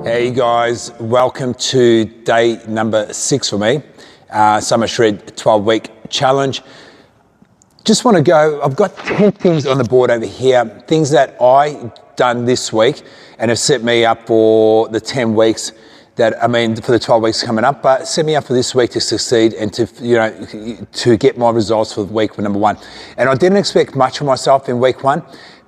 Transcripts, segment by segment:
Hey guys, welcome to day number 6 for me, Summer Shred 12-week challenge. Just want to go, I've got 10 things on the board over here, things that I done this week and have set me up for the 10 weeks for the 12 weeks coming up, but set me up for this week to succeed and to get my results for week number 1. And I didn't expect much of myself in week 1,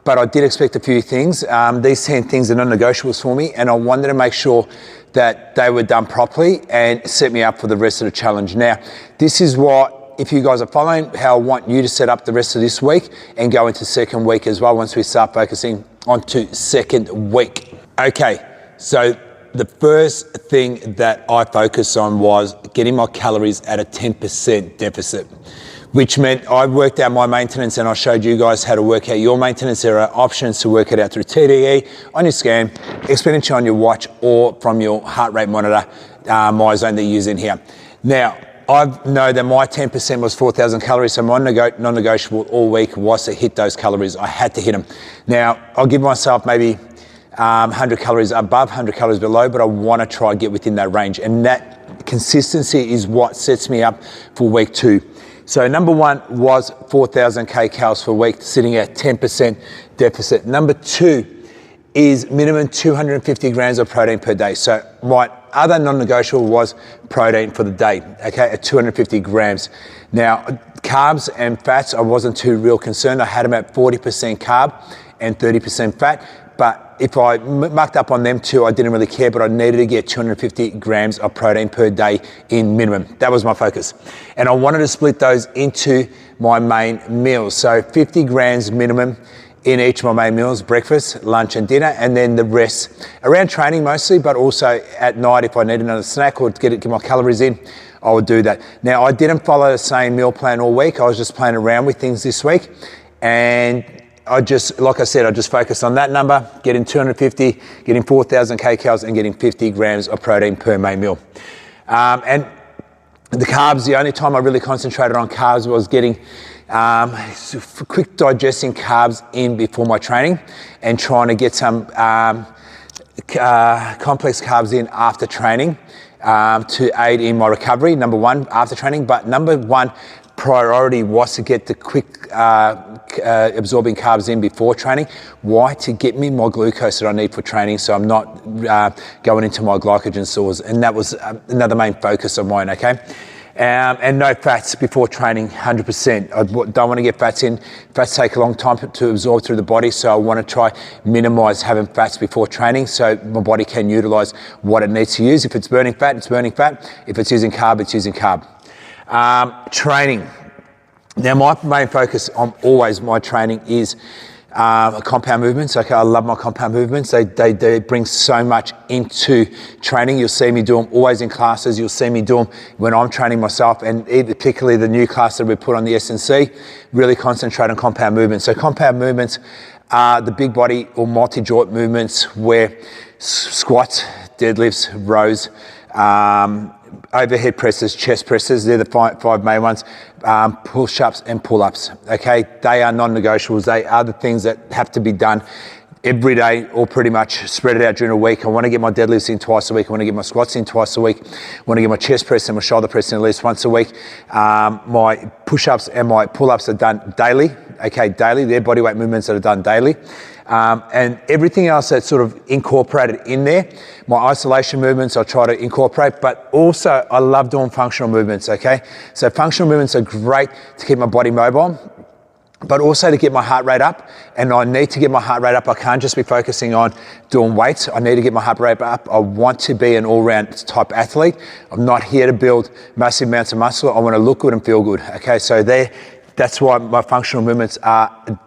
but I did expect a few things. These 10 things are non-negotiables for me, and I wanted to make sure that they were done properly and set me up for the rest of the challenge. Now, this is what, if you guys are following, how I want you to set up the rest of this week and go into second week as well once we start focusing onto second week. Okay, so the first thing that I focused on was getting my calories at a 10% deficit, which meant I worked out my maintenance and I showed you guys how to work out your maintenance. There are options to work it out through TDE, on your scan, expenditure on your watch, or from your heart rate monitor, MyZone that you use in here. Now, I know that my 10% was 4,000 calories, so my non-negotiable all week was to hit those calories. I had to hit them. Now, I'll give myself maybe 100 calories above, 100 calories below, but I want to try and get within that range. And that consistency is what sets me up for week 2. So number 1 was 4,000 kcals for a week, sitting at 10% deficit. Number 2 is minimum 250 grams of protein per day. So my other non-negotiable was protein for the day, okay, at 250 grams. Now, carbs and fats, I wasn't too real concerned. I had them at 40% carb and 30% fat, but if I mucked up on them too, I didn't really care, but I needed to get 250 grams of protein per day in minimum. That was my focus. And I wanted to split those into my main meals. So 50 grams minimum in each of my main meals, breakfast, lunch and dinner, and then the rest around training mostly, but also at night if I need another snack or to get my calories in, I would do that. Now, I didn't follow the same meal plan all week. I was just playing around with things this week. And like I said, I just focused on that number, getting 250, getting 4,000 kcals and getting 50 grams of protein per main meal. And the carbs, the only time I really concentrated on carbs was getting quick digesting carbs in before my training and trying to get some complex carbs in after training to aid in my recovery, number 1, after training. But number 1 priority was to get the quick absorbing carbs in before training. Why? To get me my glucose that I need for training so I'm not going into my glycogen stores. And that was another main focus of mine, okay? And no fats before training, 100%. I don't want to get fats in. Fats take a long time to absorb through the body, so I want to try minimize having fats before training so my body can utilize what it needs to use. If it's burning fat, it's burning fat. If it's using carb, it's using carb. Training. Now, my main focus on always my training is compound movements. Okay, I love my compound movements. They bring so much into training. You'll see me do them always in classes. You'll see me do them when I'm training myself, and particularly the new class that we put on the S&C, really concentrate on compound movements. So compound movements are the big body or multi-joint movements where squats, deadlifts, rows, overhead presses, chest presses, they're the five main ones, push-ups and pull-ups, okay? They are non-negotiables. They are the things that have to be done every day or pretty much spread it out during a week. I want to get my deadlifts in twice a week. I want to get my squats in twice a week. I want to get my chest press and my shoulder press in at least once a week. My push-ups and my pull-ups are done daily, okay, daily. They're bodyweight movements that are done daily. And everything else that's sort of incorporated in there, my isolation movements I try to incorporate, but also I love doing functional movements, okay? So functional movements are great to keep my body mobile, but also to get my heart rate up. And I need to get my heart rate up. I can't just be focusing on doing weights. I need to get my heart rate up. I want to be an all-round type athlete. I'm not here to build massive amounts of muscle. I want to look good and feel good, okay? So that's why my functional movements are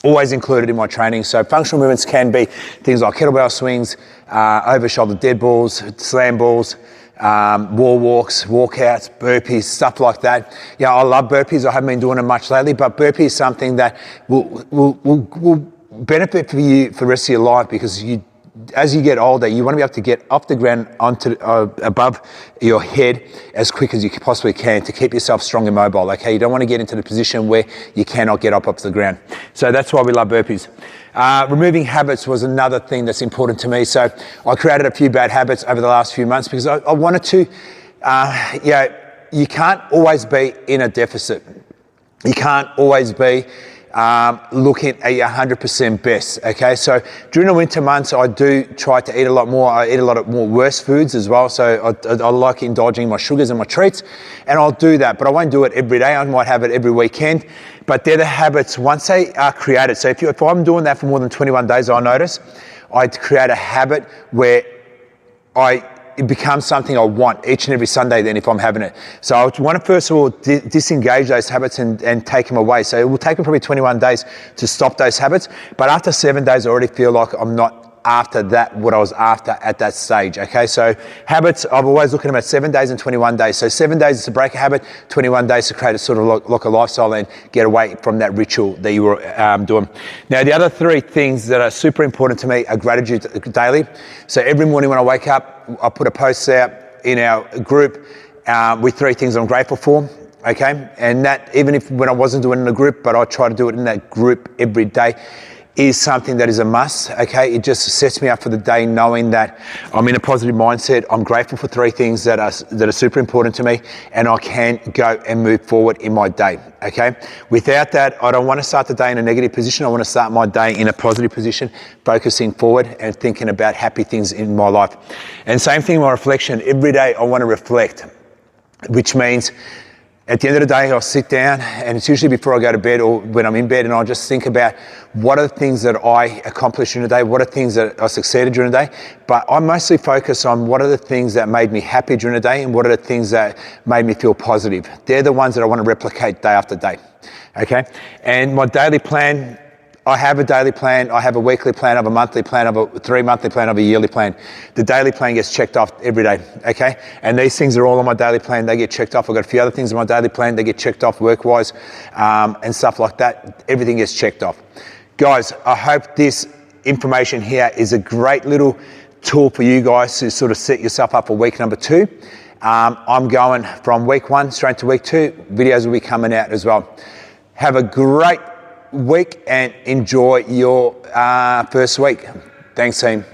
always included in my training. So functional movements can be things like kettlebell swings, over shoulder dead balls, slam balls, wall walks, walkouts, burpees, stuff like that. Yeah, I love burpees. I haven't been doing them much lately, but burpees is something that will benefit for you for the rest of your life because as you get older, you want to be able to get off the ground onto above your head as quick as you possibly can to keep yourself strong and mobile, okay? You don't want to get into the position where you cannot get up off the ground. So that's why we love burpees. Removing habits was another thing that's important to me. So I created a few bad habits over the last few months because I wanted to, you can't always be in a deficit. You can't always be looking at your 100% best, okay? So during the winter months, I do try to eat a lot more. I eat a lot of more worse foods as well. So I like indulging my sugars and my treats, and I'll do that, but I won't do it every day. I might have it every weekend, but they're the habits once they are created. So if I'm doing that for more than 21 days, I notice I create a habit where it becomes something I want each and every Sunday then if I'm having it. So I want to first of all disengage those habits and take them away. So it will take me probably 21 days to stop those habits, but after 7 days I already feel like I'm not after that what I was after at that stage, okay? So habits, I've always looked at them at 7 days and 21 days. So 7 days is to break a habit, 21 days to create a sort of like a lifestyle and get away from that ritual that you were doing. Now the other 3 things that are super important to me are gratitude daily. So every morning when I wake up, I put a post out in our group with 3 things I'm grateful for, okay? And that, even if when I wasn't doing it in a group, but I try to do it in that group every day, is something that is a must, okay? It just sets me up for the day knowing that I'm in a positive mindset. I'm grateful for 3 things that are super important to me, and I can go and move forward in my day, okay? Without that, I don't want to start the day in a negative position. I want to start my day in a positive position, focusing forward and thinking about happy things in my life. And same thing with my reflection. Every day I want to reflect, which means at the end of the day, I'll sit down, and it's usually before I go to bed or when I'm in bed, and I'll just think about what are the things that I accomplished during the day, what are things that I succeeded during the day. But I mostly focus on what are the things that made me happy during the day and what are the things that made me feel positive. They're the ones that I want to replicate day after day, okay? And my daily plan, I have a daily plan, I have a weekly plan, I have a monthly plan, I have a 3-monthly plan, I have a yearly plan. The daily plan gets checked off every day, okay? And these things are all on my daily plan, they get checked off. I've got a few other things on my daily plan, they get checked off work-wise and stuff like that. Everything gets checked off. Guys, I hope this information here is a great little tool for you guys to sort of set yourself up for week number 2. I'm going from week 1 straight to week 2. Videos will be coming out as well. Have a great week and enjoy your first week. Thanks, team.